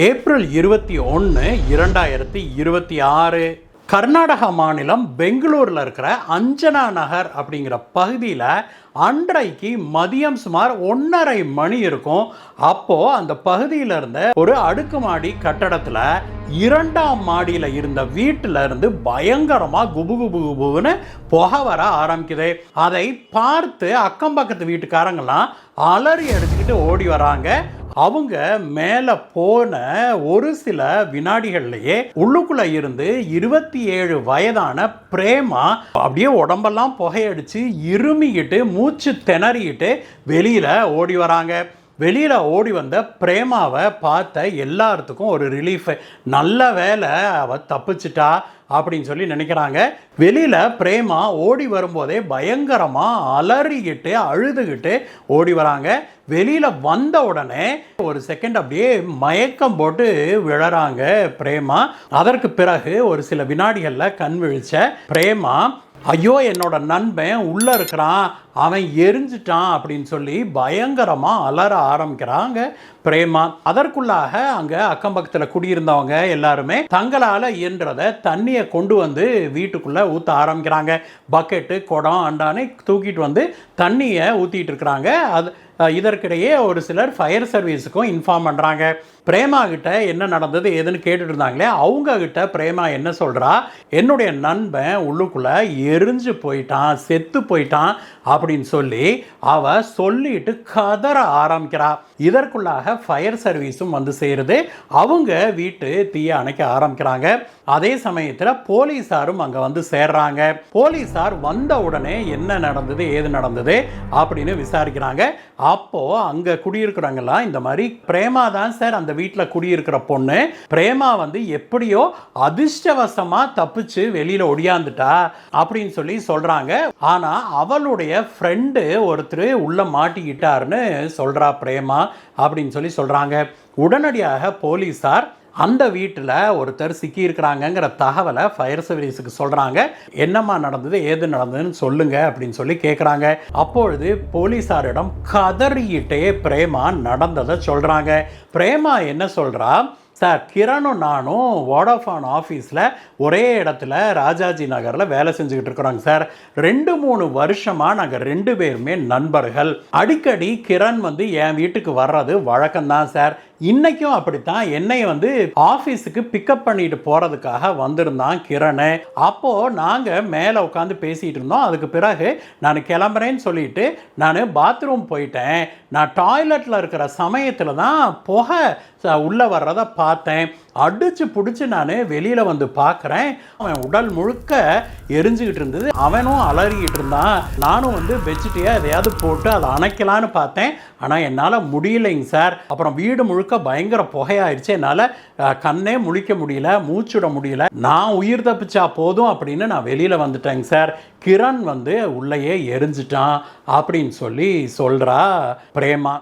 April 21, 2026 Karnataka மாநிலம் பெங்களூரில் இருக்கிற அஞ்சனா நகர் அப்படிங்கிற பகுதியில் அன்றைக்கு மதியம் சுமார் 1:30 மணி இருக்கும். அப்போது அந்த பகுதியில் இருந்த ஒரு அடுக்குமாடி கட்டடத்தில் 2ஆம் மாடியில் இருந்த வீட்டில் இருந்து பயங்கரமாக குபு குபு குபுன்னு புகை வர ஆரம்பிக்குது. அதை பார்த்து அக்கம் பக்கத்து வீட்டுக்காரங்கெல்லாம் அலறி அடிச்சுக்கிட்டு ஓடி வராங்க. அவங்க மேலே போன ஒரு சில வினாடிகள்லையே உள்ளுக்குள்ள இருந்து 27 வயதான பிரேமா அப்படியே உடம்பெல்லாம் புகையடிச்சு இருமிக்கிட்டு மூச்சு திணறிக்கிட்டு வெளியில் ஓடி வராங்க. வெளியில் ஓடி வந்த பிரேமாவை பார்த்த எல்லாத்துக்கும் ஒரு ரிலீஃப். நல்ல வேலை அவள் தப்பிச்சிட்டா அப்படின்னு சொல்லி நினைக்கிறாங்க. வெளியில் பிரேமா ஓடி வரும்போதே பயங்கரமாக அலறிக்கிட்டு அழுதுகிட்டு ஓடி வராங்க. வெளியில் வந்த உடனே ஒரு செகண்ட் அப்படியே மயக்கம் போட்டு விழறாங்க பிரேமா. அதற்கு பிறகு ஒரு சில வினாடிகளில் கண் விழிச்ச பிரேமா, ஐயோ என்னோட நண்பன் உள்ளே இருக்கிறான், அவன் எரிஞ்சிட்டான் அப்படின்னு சொல்லி பயங்கரமாக அலற ஆரம்பிக்கிறாங்க பிரேமா. அதற்குள்ளாக அங்கே அக்கம் பக்கத்தில் குடியிருந்தவங்க எல்லாருமே தங்களால் இயன்றதை தண்ணியை கொண்டு வந்து வீட்டுக்குள்ளே ஊற்ற ஆரம்பிக்கிறாங்க. பக்கெட்டு குடம் அண்டானே தூக்கிட்டு வந்து தண்ணியை ஊற்றிட்டு இருக்கிறாங்க. இதற்கிடையே ஒரு சிலர் ஃபயர் சர்வீஸுக்கும் இன்ஃபார்ம் பண்ணுறாங்க. பிரேமா கிட்ட என்ன நடந்தது ஏதுன்னு கேட்டுட்டு இருந்தாங்களே, அவங்க கிட்ட பிரேமா என்ன சொல்கிறா, என்னுடைய நண்பன் உள்ளுக்குள்ளே எரிஞ்சு போயிட்டான், செத்து போயிட்டான் அப்படின்னு சொல்லி அவ சொல்லிட்டு கதற ஆரம்பிக்கிறா. இதற்குள்ளாக ஃபயர் சர்வீஸும் வந்து சேருது. அவங்க வீட்டு தீயை அணைக்க ஆரம்பிக்கிறாங்க. அதே சமயத்தில் போலீஸாரும் அங்கே வந்து சேர்றாங்க. போலீஸார் வந்த உடனே என்ன நடந்தது ஏது நடந்தது அப்படின்னு விசாரிக்கிறாங்க. அப்போது அங்கே குடியிருக்கிறவங்கலாம் இந்த மாதிரி பிரேமா தான் சார் அந்த வீட்டில் குடியிருக்கிற பொண்ணு, பிரேமா வந்து எப்படியோ அதிர்ஷ்டவசமாக தப்பிச்சு வெளியில் ஒடியாந்துட்டா அப்படின்னு சொல்லி சொல்கிறாங்க. ஆனால் அவளுடைய ஃப்ரெண்டு ஒருத்தர் உள்ளே மாட்டிக்கிட்டாருன்னு சொல்கிறா பிரேமா அப்படின்னு சொல்லி சொல்கிறாங்க. உடனடியாக போலீஸார் அந்த வீட்டில் ஒருத்தர் சிக்கி இருக்கிறாங்கங்கிற தகவலை ஃபயர் சர்வீஸுக்கு சொல்கிறாங்க. என்னம்மா நடந்தது ஏது நடந்ததுன்னு சொல்லுங்க அப்படின்னு சொல்லி கேட்குறாங்க. அப்பொழுது போலீஸாரிடம் கதறிக்கிட்டே பிரேமா நடந்ததை சொல்கிறாங்க. பிரேமா என்ன சொல்கிறா, சார் கிரணும் நானும் வோடாஃபோன் ஆஃபீஸில் ஒரே இடத்துல ராஜாஜி நகரில் வேலை செஞ்சுக்கிட்டு இருக்கிறோங்க சார். 2-3 வருஷமாக நாங்கள் 2 பேருமே நண்பர்கள். அடிக்கடி கிரண் வந்து என் வீட்டுக்கு வர்றது வழக்கம்தான் சார். இன்னைக்கும் அப்படித்தான் என்னை வந்து ஆஃபீஸுக்கு பிக்கப் பண்ணிட்டு போகிறதுக்காக வந்திருந்தான் கிரண். அப்போது நாங்கள் மேலே உட்காந்து பேசிகிட்டு இருந்தோம். அதுக்கு பிறகு நான் கிளம்புறேன்னு சொல்லிட்டு நான் பாத்ரூம் போயிட்டேன். நான் டாய்லெட்டில் இருக்கிற சமயத்தில் தான் புகை உள்ளே வர்றதை பார்த்தேன். அடிச்சு பிடிச்சி நான் வெளியில் வந்து பார்க்குறேன், அவன் உடல் முழுக்க எரிஞ்சுக்கிட்டு இருந்தது. அவனும் அலறிக்கிட்டு இருந்தான். நானும் வந்து பெட்ஷீட்டையே எதையாவது போட்டு அதை அணைக்கலான்னு பார்த்தேன். ஆனால் என்னால் முடியலைங்க சார். அப்புறம் வீடு முழுக்க பயங்கர புகையாயிடுச்சு. என்னால் கண்ணே முழிக்க முடியல, மூச்சுட முடியல. நான் உயிர் தப்பிச்சா போதும் அப்படின்னு நான் வெளியில் வந்துட்டேங்க சார். கிரண் வந்து உள்ளேயே எரிஞ்சிட்டான் அப்படின்னு சொல்லி சொல்கிறா பிரேமா.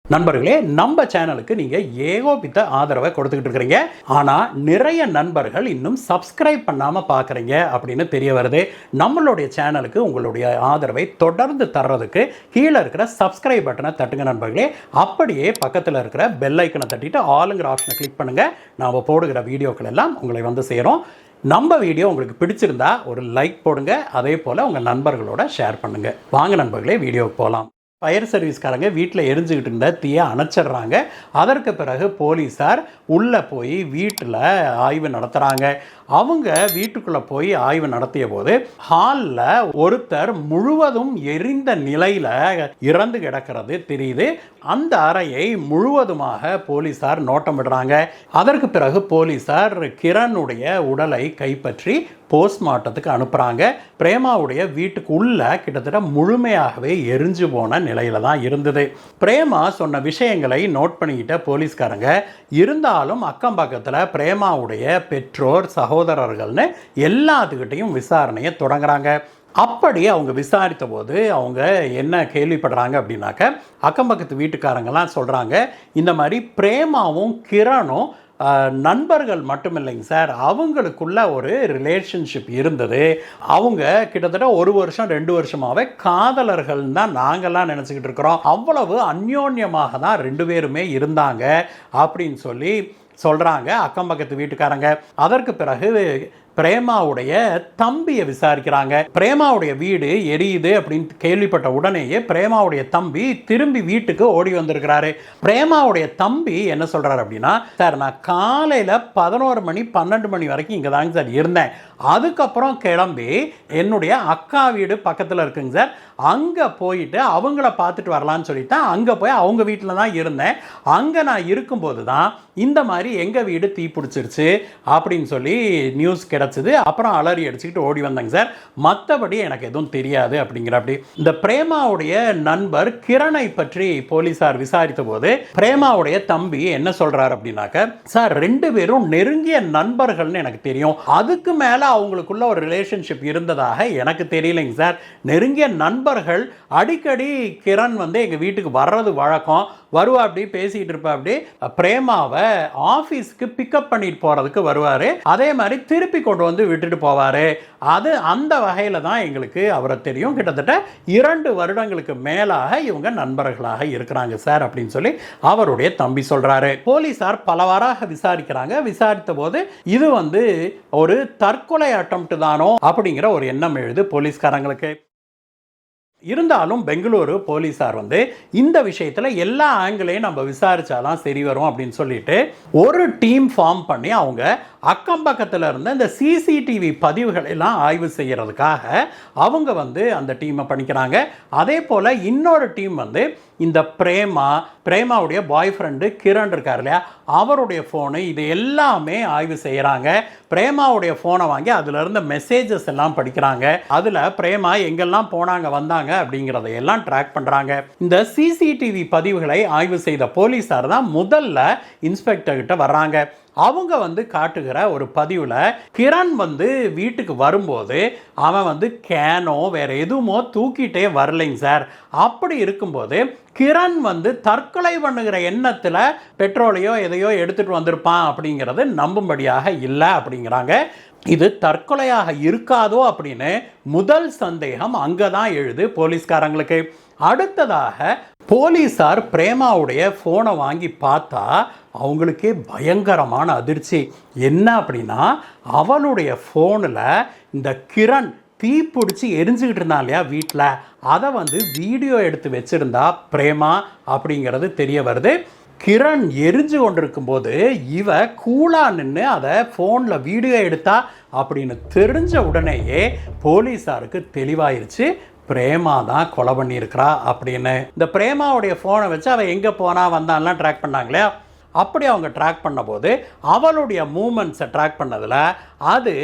நண்பர்களே, நம்ம சேனலுக்கு நீங்கள் ஏகோபித்த ஆதரவை கொடுத்துக்கிட்டு இருக்கிறீங்க. ஆனால் நிறைய நண்பர்கள் இன்னும் சப்ஸ்கிரைப் பண்ணாமல் பார்க்குறீங்க அப்படின்னு தெரிய வருது. நம்மளுடைய சேனலுக்கு உங்களுடைய ஆதரவை தொடர்ந்து தர்றதுக்கு கீழே இருக்கிற சப்ஸ்கிரைப் பட்டனை தட்டுங்க நண்பர்களே. அப்படியே பக்கத்தில் இருக்கிற பெல் ஐக்கனை தட்டிட்டு ஆளுங்கிற ஆப்ஷனை கிளிக் பண்ணுங்கள். நாம் போடுகிற வீடியோக்கள் எல்லாம் உங்களை வந்து சேரும். நம்ம வீடியோ உங்களுக்கு பிடிச்சிருந்தா ஒரு லைக் போடுங்க. அதே போல் உங்கள் நண்பர்களோட ஷேர் பண்ணுங்கள். வாங்க நண்பர்களே, வீடியோவுக்கு போகலாம். ஃபயர் சர்வீஸ்காரங்க வீட்டில் எரிஞ்சுக்கிட்டு இருந்த தீயை அணைச்சிட்றாங்க. அதற்கு பிறகு போலீஸார் உள்ளே போய் வீட்டில் ஆய்வு நடத்துகிறாங்க. அவங்க வீட்டுக்குள்ளே போய் ஆய்வு நடத்திய போது ஹாலில் ஒருத்தர் முழுவதும் எரிந்த நிலையில் இறந்து கிடக்கிறது தெரியுது. அந்த அறையை முழுவதுமாக போலீஸார் நோட்டமிடுறாங்க. அதற்கு பிறகு போலீஸார் கிரணுடைய உடலை கைப்பற்றி போஸ்ட்மார்ட்டத்துக்கு அனுப்புகிறாங்க. பிரேமாவுடைய வீட்டுக்கு உள்ள கிட்டத்தட்ட முழுமையாகவே எரிஞ்சு போன நிலையில தான் இருந்தது. பிரேமா சொன்ன விஷயங்களை நோட் பண்ணிக்கிட்ட போலீஸ்காரங்க இருந்தாலும் அக்கம் பக்கத்தில் பிரேமாவுடைய பெற்றோர் சகோதரர்கள்னு எல்லாத்துக்கிட்டையும் விசாரணையை தொடங்குறாங்க. அப்படி அவங்க விசாரித்த போது அவங்க என்ன கேள்விப்படுறாங்க அப்படின்னாக்க, அக்கம் பக்கத்து வீட்டுக்காரங்கெல்லாம் சொல்கிறாங்க, இந்த மாதிரி பிரேமாவும் கிரணும் நண்பர்கள் மட்டும் இல்லைங்க சார், அவங்களுக்குள்ள ஒரு ரிலேஷன்ஷிப் இருந்தது. அவங்க கிட்டத்தட்ட 1 வருஷம் 2 வருஷமாவே காதலர்கள் தான் நாங்கள்லாம் நினச்சிக்கிட்டு இருக்கிறோம். அவ்வளவு அந்யோன்யமாக தான் 2 பேருமே இருந்தாங்க அப்படின்னு சொல்லி சொல்கிறாங்க அக்கம் பக்கத்து வீட்டுக்காரங்க. அதற்கு பிறகு பிரேமாவுடைய தம்பியை விசாரிக்கிறாங்க. பிரேமாவுடைய வீடு எரியுது அப்படின்னு கேள்விப்பட்ட உடனேயே பிரேமாவுடைய தம்பி திரும்பி வீட்டுக்கு ஓடி வந்திருக்கிறாரு. பிரேமாவுடைய தம்பி என்ன சொல்றாரு அப்படின்னா, சார் நான் காலையில் 11 மணி 12 மணி வரைக்கும் இங்கே தாங்க சார் இருந்தேன். அதுக்கப்புறம் கிளம்பி என்னுடைய அக்கா வீடு பக்கத்தில் இருக்குங்க சார், அங்கே போயிட்டு அவங்கள பார்த்துட்டு வரலான்னு சொல்லிட்டு அங்கே போய் அவங்க வீட்டில் தான் இருந்தேன். அங்கே நான் இருக்கும்போது தான் இந்த மாதிரி எங்கள் வீடு தீ பிடிச்சிருச்சு அப்படின்னு சொல்லி நியூஸ் கிடச்சிது. அப்புறம் அலறி அடிச்சுக்கிட்டு ஓடி வந்தாங்க சார், மற்றபடி எனக்கு எதுவும் தெரியாது அப்படிங்கிற. அப்படி இந்த பிரேமாவுடைய நண்பர் கிரணை பற்றி போலீஸார் விசாரித்த போது பிரேமாவுடைய தம்பி என்ன சொல்றாரு அப்படின்னாக்க, சார் 2 பேரும் நெருங்கிய நண்பர்கள்னு எனக்கு தெரியும், அதுக்கு மேலே அவங்களுக்குள்ள ஒரு ரிலேஷன்ஷிப் இருந்ததாக எனக்கு தெரியலைங்க சார். நெருங்கிய நண்பர்கள் அடிக்கடி கிரண் வந்து எங்கள் வீட்டுக்கு வர்றது வழக்கம், வருவா அப்படி பேசிகிட்டு இருப்பா, அப்படி பிரேமாவை ஆஃபீஸ்க்கு பிக்கப் பண்ணிட்டு போகிறதுக்கு வருவார், அதே மாதிரி திருப்பி கொண்டு வந்து விட்டுட்டு போவார். அது அந்த வகையில் தான் எங்களுக்கு அவரை தெரியும். கிட்டத்தட்ட 2 வருடங்களுக்கு மேலாக இவங்க நண்பர்களாக இருக்கிறாங்க சார் அப்படின்னு சொல்லி அவருடைய தம்பி சொல்கிறாரு. போலீஸார் பலவாறாக விசாரிக்கிறாங்க. விசாரித்த போது இது வந்து ஒரு தற்கொலை அட்டம்ப்ட் தானோ அப்படிங்கிற ஒரு எண்ணம் எழுது போலீஸ்காரங்களுக்கு. இருந்தாலும் பெங்களூரு போலீஸார் வந்து இந்த விஷயத்தில் எல்லா ஆங்கிளையும் நம்ம விசாரிச்சாதான் சரி வரும் அப்படின்னு சொல்லிட்டு ஒரு டீம் ஃபார்ம் பண்ணி அவங்க அக்கம் பக்கத்தில் இருந்த இந்த சிசிடிவி பதிவுகள் எல்லாம் ஆய்வு செய்யறதுக்காக அவங்க வந்து அந்த டீமை பண்ணிக்கிறாங்க. அதே போல் இன்னொரு டீம் வந்து இந்த பிரேமாவுடைய பாய் ஃப்ரெண்டு கிரண் இருக்கார் இல்லையா, அவருடைய ஃபோனு இது எல்லாமே ஆய்வு செய்கிறாங்க. பிரேமாவுடைய ஃபோனை வாங்கி அதில் இருந்த மெசேஜஸ் எல்லாம் படிக்கிறாங்க. அதில் பிரேமா எங்கெல்லாம் போனாங்க வந்தாங்க அப்படிங்கிறதையெல்லாம் ட்ராக் பண்ணுறாங்க. இந்த சிசிடிவி பதிவுகளை ஆய்வு செய்த போலீஸார் தான் முதல்ல இன்ஸ்பெக்டர்கிட்ட வர்றாங்க. அவங்க வந்து காட்டுகிற ஒரு பதிவில் கிரண் வந்து வீட்டுக்கு வரும்போது அவன் வந்து கேனோ வேற எதுவுமோ தூக்கிட்டே வரலைங்க சார். அப்படி இருக்கும்போது கிரண் வந்து தற்கொலை பண்ணுகிற எண்ணத்தில் பெட்ரோலையோ எதையோ எடுத்துகிட்டு வந்திருப்பான் அப்படிங்கிறது நம்பும்படியாக இல்லை அப்படிங்கிறாங்க. இது தற்கொலையாக இருக்காதோ அப்படின்னு முதல் சந்தேகம் அங்கே தான் எழுது போலீஸ்காரங்களுக்கு. அடுத்ததாக போலீஸார் பிரேமாவுடைய ஃபோனை வாங்கி பார்த்தா அவங்களுக்கே பயங்கரமான அதிர்ச்சி. என்ன அப்படின்னா, அவளுடைய ஃபோனில் இந்த கிரண் தீ பிடிச்சி எரிஞ்சுக்கிட்டு இருந்தான் இல்லையா வீட்டில், அதை வந்து வீடியோ எடுத்து வச்சுருந்தா பிரேமா அப்படிங்கிறது தெரிய வருது. கிரண் எரிஞ்சு கொண்டிருக்கும் போது இவ கூலாக நின்று அதை ஃபோனில் வீடியோ எடுத்தா அப்படின்னு தெரிஞ்ச உடனேயே போலீஸாருக்கு தெளிவாயிருச்சு, பிரேமா தான் கொலை பண்ணியிருக்கிறா அப்படின்னு. இந்த பிரேமாவுடைய ஃபோனை வச்சு அவள் எங்கே போனா வந்தான்லாம் ட்ராக் பண்ணாங்களே, அப்படி அவங்க ட்ராக் பண்ணும்போது அவளுடைய மூமெண்ட்ஸை ட்ராக் பண்ணதில் அது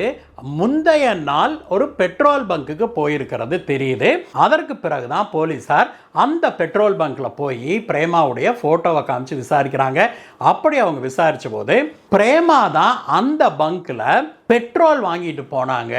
முந்தைய நாள் ஒரு பெட்ரோல் பங்க்குக்கு போயிருக்கிறது தெரியுது. அதற்கு பிறகு தான் போலீஸார் அந்த பெட்ரோல் பங்க்கில் போய் பிரேமாவுடைய ஃபோட்டோவை காமிச்சு விசாரிக்கிறாங்க. அப்படி அவங்க விசாரித்த போது பிரேமா தான் அந்த பங்க்கில் பெட்ரோல் வாங்கிட்டு போனாங்க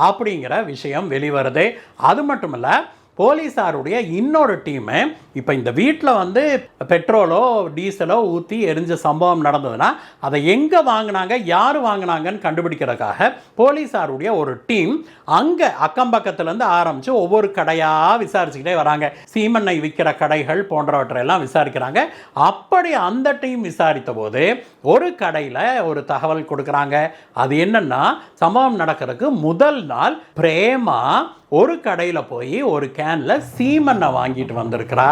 அப்படிங்கிற விஷயம் வெளிவருது. அது மட்டும் இல்லை, போலீஸாருடைய இன்னொரு டீமு இப்போ இந்த வீட்டில் வந்து பெட்ரோலோ டீசலோ ஊற்றி எரிஞ்ச சம்பவம் நடந்ததுன்னா அதை எங்கே வாங்கினாங்க யார் வாங்கினாங்கன்னு கண்டுபிடிக்கிறதுக்காக போலீஸாருடைய ஒரு டீம் அங்கே அக்கம் பக்கத்துலேருந்து ஆரம்பித்து ஒவ்வொரு கடையாக விசாரிச்சுக்கிட்டே வராங்க. சீமெண்ணெய் விற்கிற கடைகள் போன்றவற்றையெல்லாம் விசாரிக்கிறாங்க. அப்படி அந்த டீம் விசாரித்த போது ஒரு கடையில் ஒரு தகவல் கொடுக்குறாங்க. அது என்னன்னா, சம்பவம் நடக்கிறதுக்கு முதல் நாள் பிரேமா ஒரு கடையில் போய் ஒரு கேன்ல சீமெண்ணை வாங்கிட்டு வந்திருக்கிறா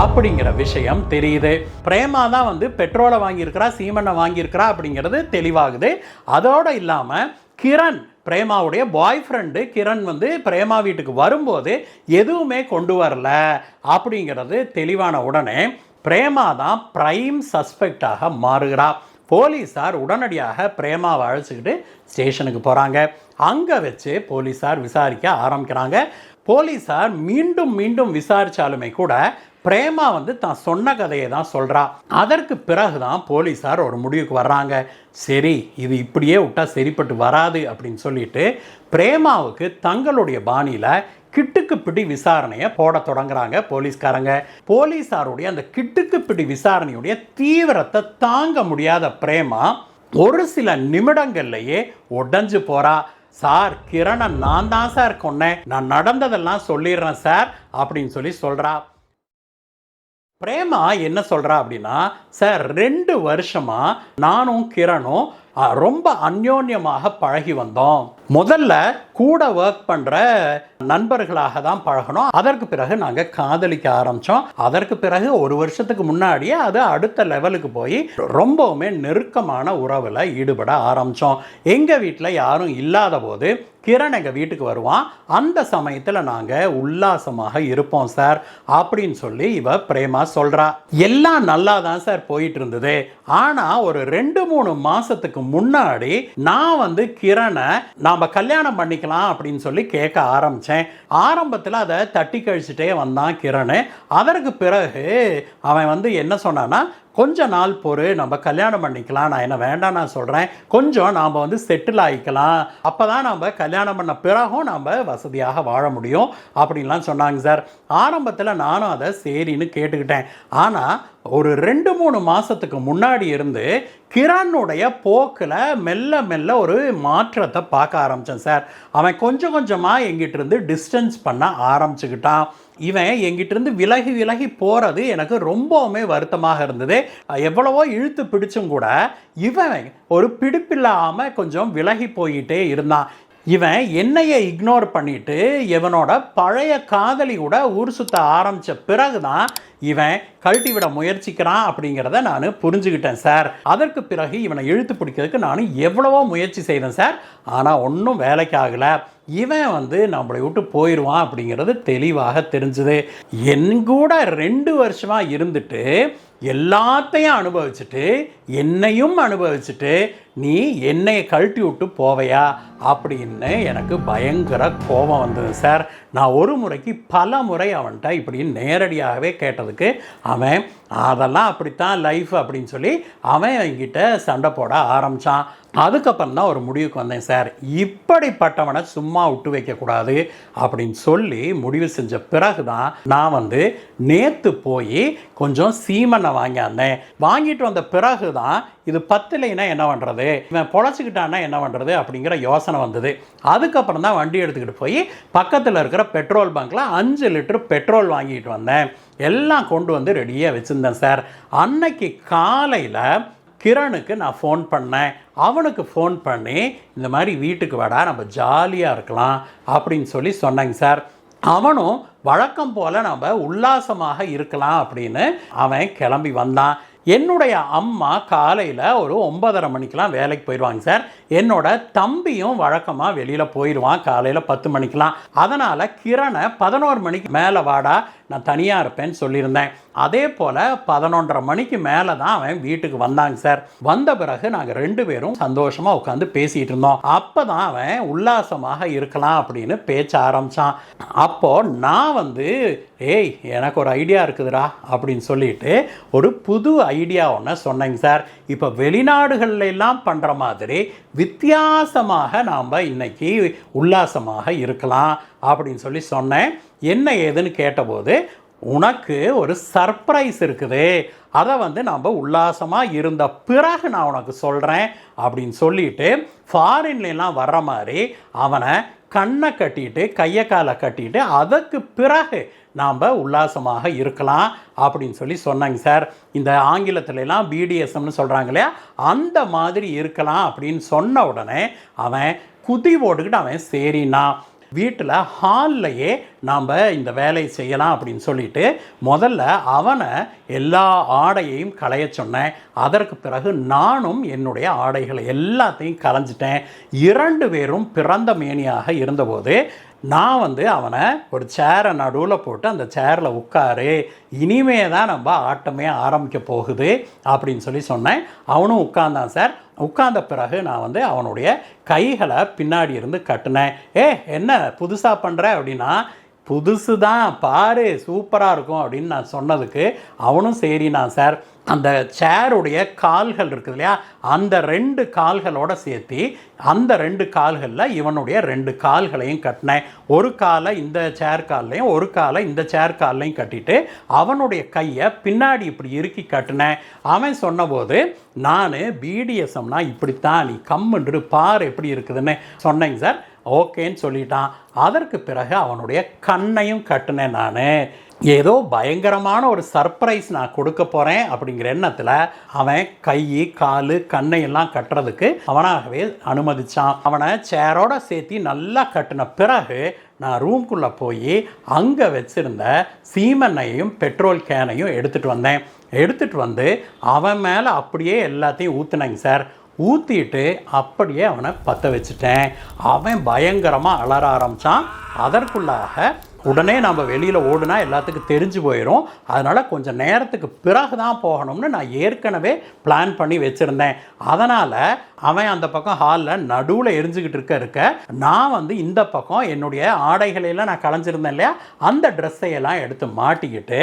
அப்படிங்கிற விஷயம் தெரியுது. பிரேமா தான் வந்து பெட்ரோலை வாங்கியிருக்கிறா, சீமெண்ணை வாங்கியிருக்கிறா அப்படிங்கிறது தெளிவாகுது. அதோடு இல்லாமல் கிரண், பிரேமாவுடைய பாய் ஃப்ரெண்டு கிரண் வந்து பிரேமா வீட்டுக்கு வரும்போது எதுவுமே கொண்டு வரல அப்படிங்கிறது தெளிவான உடனே பிரேமா தான் பிரைம் சஸ்பெக்டாக மாறுகிறா. போலீஸார் உடனடியாக பிரேமாவை அழைச்சிக்கிட்டு ஸ்டேஷனுக்கு போகிறாங்க. அங்கே வச்சு போலீஸார் விசாரிக்க ஆரம்பிக்கிறாங்க. போலீஸார் மீண்டும் மீண்டும் விசாரித்தாலுமே கூட பிரேமா வந்து தான் சொன்ன கதையை தான் சொல்கிறா. அதற்கு பிறகு தான் போலீஸார் ஒரு முடிவுக்கு வர்றாங்க. சரி, இது இப்படியே விட்டால் சரிப்பட்டு வராது அப்படின்னு சொல்லிட்டு பிரேமாவுக்கு தங்களுடைய பாணியில் கிட்டுக்கு பிடி விசாரணையை போட தொடங்குறாங்க போலீஸ்காரங்க. போலீஸாருடைய அந்த கிட்டுக்கு பிடி விசாரணையுடைய தீவிரத்தை தாங்க முடியாத பிரேமா ஒரு சில நிமிடங்கள்லையே உடைஞ்சு போறா. சார், கிரணை நான் தான் சார் கொன்னேன், நான் நடந்ததெல்லாம் சொல்லிடுறேன் சார் அப்படின்னு சொல்லி சொல்றா. பிரேமா என்ன சொல்றா அப்படின்னா, சார் 2 வருஷமா நானும் கிரணும் ரொம்ப அந்யோன்யமாக பழகி வந்தோம். முதல்ல கூட ஒர்க் பண்ற நண்பர்களாக தான் பழகணும். அதற்கு பிறகு நாங்க காதலிக்க ஆரம்பிச்சோம். அதற்கு பிறகு 1 வருஷத்துக்கு முன்னாடியே அது அடுத்த லெவலுக்கு போய் ரொம்பவுமே நெருக்கமான உறவுல ஈடுபட ஆரம்பிச்சோம். எங்க வீட்டில் யாரும் இல்லாத போது கிரண் எங்கள் வீட்டுக்கு வருவான். அந்த சமயத்தில் நாங்கள் உல்லாசமாக இருப்போம் சார் அப்படின்னு சொல்லி இவ பிரேமா சொல்கிறா. எல்லாம் நல்லா தான் சார் போயிட்டு இருந்தது. ஆனால் ஒரு 2-3 மாதத்துக்கு முன்னாடி நான் கிரணை நாம் கல்யாணம் பண்ணிக்கலாம் அப்படின்னு சொல்லி கேட்க ஆரம்பித்தேன். ஆரம்பத்தில் அதை தட்டி கழிச்சுட்டே வந்தான் கிரண். அதற்கு பிறகு அவன் என்ன சொன்னான்னா, கொஞ்ச நாள் பொறு, நம்ம கல்யாணம் பண்ணிக்கலாம், நான் என்ன வேண்டாம் நான் சொல்கிறேன், கொஞ்சம் நாம் செட்டில் ஆகிக்கலாம், அப்போ தான் நம்ம கல்யாணம் பண்ண பிறகும் நம்ம வசதியாக வாழ முடியும் அப்படின்லாம் சொன்னாங்க சார். ஆரம்பத்தில் நானும் அதை சரின்னு கேட்டுக்கிட்டேன். ஆனால் ஒரு 2-3 மாதத்துக்கு முன்னாடி இருந்து கிரணுடைய போக்கில் மெல்ல மெல்ல ஒரு மாற்றத்தை பார்க்க ஆரம்பித்தேன் சார். அவன் கொஞ்சம் கொஞ்சமாக எங்கிட்டிருந்து டிஸ்டன்ஸ் பண்ண ஆரம்பிச்சுக்கிட்டான். இவன் எங்கிட்டிருந்து விலகி விலகி போகிறது எனக்கு ரொம்பவுமே வருத்தமாக இருந்தது. எவ்வளவோ இழுத்து பிடிச்சும் கூட இவன் ஒரு பிடிப்பில்லாமல் கொஞ்சம் விலகி போயிட்டே இருந்தான். இவன் என்னையை இக்னோர் பண்ணிட்டு இவனோட பழைய காதலி கூட ஊர் சுத்த ஆரம்பித்த பிறகு தான் இவன் கழட்டி விட முயற்சிக்கிறான் அப்படிங்கிறத நான் புரிஞ்சுக்கிட்டேன் சார். அதற்கு பிறகு இவனை இழுத்து பிடிக்கிறதுக்கு நான் எவ்வளவோ முயற்சி செய்தேன் சார். ஆனால் ஒன்றும் வேலைக்கு ஆகலை. இவன் நம்மளை விட்டு போயிடுவான் அப்படிங்கிறது தெளிவாக தெரிஞ்சுது. என் கூட 2 வருஷமாக இருந்துட்டு எல்லாத்தையும் அனுபவிச்சுட்டு என்னையும் அனுபவிச்சுட்டு நீ என்னையை கழட்டி விட்டு போவையா அப்படின்னு எனக்கு பயங்கர கோபம் வந்தது சார். நான் ஒரு முறைக்கு பல முறை அவன்கிட்ட இப்படி நேரடியாகவே கேட்டதுக்கு அவன் அதெல்லாம் அப்படித்தான் லைஃப் அப்படின்னு சொல்லி அவன் என்கிட்ட சண்டை போட ஆரம்பித்தான். அதுக்கப்புறம் தான் ஒரு முடிவுக்கு வந்தேன் சார். இப்படிப்பட்டவனை சும்மா விட்டு வைக்கக்கூடாது அப்படின்னு சொல்லி முடிவு செஞ்ச பிறகு தான் நான் நேற்று போய் கொஞ்சம் சீமனை வாங்கியாந்தேன். வாங்கிட்டு வந்த பிறகு தான் இது 10 என்ன பண்ணுறது, இவன் பொழைச்சிக்கிட்டான்னா என்ன பண்ணுறது அப்படிங்கிற யோசனை வந்தது. அதுக்கப்புறம் தான் வண்டி எடுத்துக்கிட்டு போய் பக்கத்தில் இருக்கிற பெட்ரோல் பங்க்கில் 5 லிட்டர் பெட்ரோல் வாங்கிட்டு வந்தேன். எல்லாம் கொண்டு ரெடியாக வச்சுருந்தேன் சார். அன்னைக்கு காலையில் கிரணுக்கு நான் ஃபோன் பண்ணேன். அவனுக்கு ஃபோன் பண்ணி இந்த மாதிரி வீட்டுக்கு வாடா, நம்ம ஜாலியாக இருக்கலாம் அப்படின்னு சொல்லி சொன்னாங்க சார். அவனும் வழக்கம் போல் நம்ம உல்லாசமாக இருக்கலாம் அப்படின்னு அவன் கிளம்பி வந்தான். என்னுடைய அம்மா காலையில் ஒரு 9:30 மணிக்கெலாம் வேலைக்கு போயிடுவாங்க சார். என்னோட தம்பியும் வழக்கமாக வெளியில் போயிடுவான் காலையில் 10 மணிக்கெலாம். அதனால் கிரணை 11 மணிக்கு மேலே வாடா, நான் தனியாக இருப்பேன்னு சொல்லியிருந்தேன். அதே போல் 11:30 மணிக்கு மேலே தான் அவன் வீட்டுக்கு வந்தாங்க சார். வந்த பிறகு நாங்கள் 2 பேரும் சந்தோஷமாக உட்காந்து பேசிகிட்டு இருந்தோம். அப்போ தான் அவன் உல்லாசமாக இருக்கலாம் அப்படின்னு பேச்ச ஆரம்பித்தான். அப்போது நான் ஏய் எனக்கு ஒரு ஐடியா இருக்குதுடா அப்படின்னு சொல்லிட்டு ஒரு புது ஐடியா ஒன்று சொன்னேங்க சார். இப்போ வெளிநாடுகள்லாம் பண்ணுற மாதிரி வித்தியாசமாக நாம் இன்னைக்கு உல்லாசமாக இருக்கலாம் அப்படின்னு சொல்லி சொன்னேன். என்ன ஏதுன்னு கேட்டபோது, உனக்கு ஒரு சர்ப்ரைஸ் இருக்குது, அதை நாம் உல்லாசமாக இருந்த பிறகு நான் உனக்கு சொல்கிறேன் அப்படின்னு சொல்லிட்டு ஃபாரின்லாம் வர்ற மாதிரி அவனை கண்ணை கட்டிட்டு கையை காலை கட்டிட்டு அதற்கு பிறகு நாம் உல்லாசமாக இருக்கலாம் அப்படின்னு சொல்லி சொன்னாங்க சார். இந்த ஆங்கிலத்துலலாம் பிடிஎஸ்எம்னு சொல்கிறாங்க இல்லையா, அந்த மாதிரி இருக்கலாம் அப்படின்னு சொன்ன உடனே அவன் குதி போட்டுக்கிட்டு அவன் சரிண்ணா வீட்டில் ஹால்லையே நாம் இந்த வேலையை செய்யலாம் அப்படின்னு சொல்லிட்டு முதல்ல அவனை எல்லா ஆடையையும் களைய சொன்னேன். அதற்கு பிறகு நானும் என்னுடைய ஆடைகளை எல்லாத்தையும் களைஞ்சிட்டேன். 2 பேரும் பிறந்த மேனியாக இருந்தபோது நான் அவனை ஒரு சேரை நடுவில் போட்டு அந்த சேரில் உட்காரு, இனிமே தான் நம்ம ஆட்டமே ஆரம்பிக்க போகுது அப்படின்னு சொல்லி சொன்னேன். அவனும் உட்கார்ந்தான் சார். உட்கார்ந்த பிறகு நான் அவனுடைய கைகளை பின்னாடி இருந்து கட்டினேன். என்ன புதுசாக பண்ணுற அப்படின்னா, புதுசு தான் பாரு சூப்பராக இருக்கும் அப்படின்னு நான் சொன்னதுக்கு அவனும் சரிண்ணா சார் அந்த சேருடைய கால்கள் இருக்குது இல்லையா, அந்த 2 கால்களோட சேர்த்து அந்த 2 கால்களில் இவனுடைய 2 கால்களையும் கட்டினேன். ஒரு காலை இந்த சேர் கால்லையும் ஒரு காலை இந்த சேர் கால்லையும் கட்டிட்டு அவனுடைய கையை பின்னாடி இப்படி இறுக்கி கட்டினேன். அவன் சொன்னபோது நான் பிடிஎஸ்எம்னா இப்படித்தான், நீ கம்முன்று பார் எப்படி இருக்குதுன்னு சொன்னேங்க சார். ஓகேன்னு சொல்லிட்டான். அதற்கு பிறகு அவனுடைய கண்ணையும் கட்டினேன். நான் ஏதோ பயங்கரமான ஒரு சர்ப்ரைஸ் நான் கொடுக்க போகிறேன் அப்படிங்கிற எண்ணத்தில் அவன் கை கால் கண்ணையெல்லாம் கட்டுறதுக்கு அவனாகவே அனுமதித்தான். அவனை சேரோட சேர்த்து நல்லா கட்டின பிறகு நான் ரூம்குள்ளே போய் அங்கே வச்சுருந்த சீமெண்ணையும் பெட்ரோல் கேனையும் எடுத்துகிட்டு வந்தேன். எடுத்துகிட்டு வந்து அவன் மேலே அப்படியே எல்லாத்தையும் ஊற்றுனேங்க சார். ஊற்றிட்டு அப்படியே அவனை பற்ற வச்சுட்டேன். அவன் பயங்கரமாக அலற ஆரம்பித்தான். அதற்குள்ளாக உடனே நம்ம வெளியில் ஓடுனா எல்லாத்துக்கும் தெரிஞ்சு போயிடும். அதனால் கொஞ்சம் நேரத்துக்கு பிறகு தான் போகணும்னு நான் ஏற்கனவே பிளான் பண்ணி வச்சுருந்தேன். அதனால் அவன் அந்த பக்கம் ஹாலில் நடுவில் எரிஞ்சுக்கிட்டு இருக்க நான் இந்த பக்கம் என்னுடைய ஆடைகளையெல்லாம் நான் களைஞ்சிருந்தேன் இல்லையா, அந்த ட்ரெஸ்ஸையெல்லாம் எடுத்து மாட்டிக்கிட்டு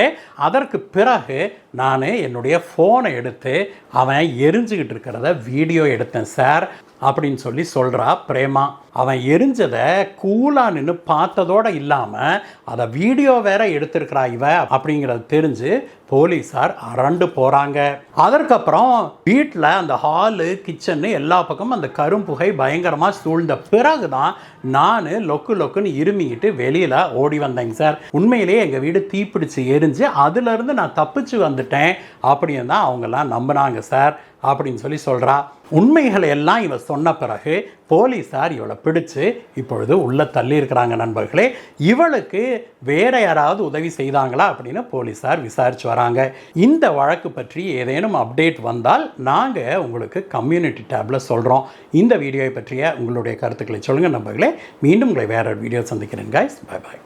அதற்கு பிறகு நான் என்னுடைய ஃபோனை எடுத்து அவன் எரிஞ்சுக்கிட்டு இருக்கிறத வீடியோ எடுத்தேன் சார் அப்படின்னு சொல்லி சொல்கிறா பிரேமா. அவன் எரிஞ்சதை கூலாக நின்று பார்த்ததோடு இல்லாமல் அதை வீடியோ வேற எடுத்திருக்கிறா இவ அப்படிங்கிறது தெரிஞ்சு போலீஸார் அரண்டு போகிறாங்க. அதற்கப்புறம் வீட்டில் அந்த ஹாலு கிச்சன்னு எல்லா பக்கமும் அந்த கரும்புகை பயங்கரமாக சூழ்ந்த பிறகு தான் நான் லொக்குன்னு இருமிக்கிட்டு வெளியில் ஓடி வந்தேங்க சார். உண்மையிலேயே எங்கள் வீடு தீப்பிடிச்சு எரிஞ்சு அதுலேருந்து நான் தப்பிச்சு வந்துட்டேன் அப்படின்னு தான் அவங்கெல்லாம் நம்பினாங்க சார் அப்படின்னு சொல்லி சொல்கிறா. உண்மைகளை எல்லாம் இவ சொன்ன பிறகு போலீஸார் இவளை பிடிச்சு இப்பொழுது உள்ளே தள்ளி இருக்கிறாங்க நண்பர்களே. இவளுக்கு வேற யாராவது உதவி செய்தாங்களா அப்படின்னு போலீஸார் விசாரிச்சு வராங்க. இந்த வழக்கு பற்றி ஏதேனும் அப்டேட் வந்தால் நாங்கள் உங்களுக்கு கம்யூனிட்டி டேப்பில் சொல்கிறோம். இந்த வீடியோவை பற்றிய உங்களுடைய கருத்துக்களை சொல்லுங்கள் நண்பர்களே. மீண்டும் உங்களை வேற வீடியோ சந்திக்கிறேன் கைஸ். Bye bye.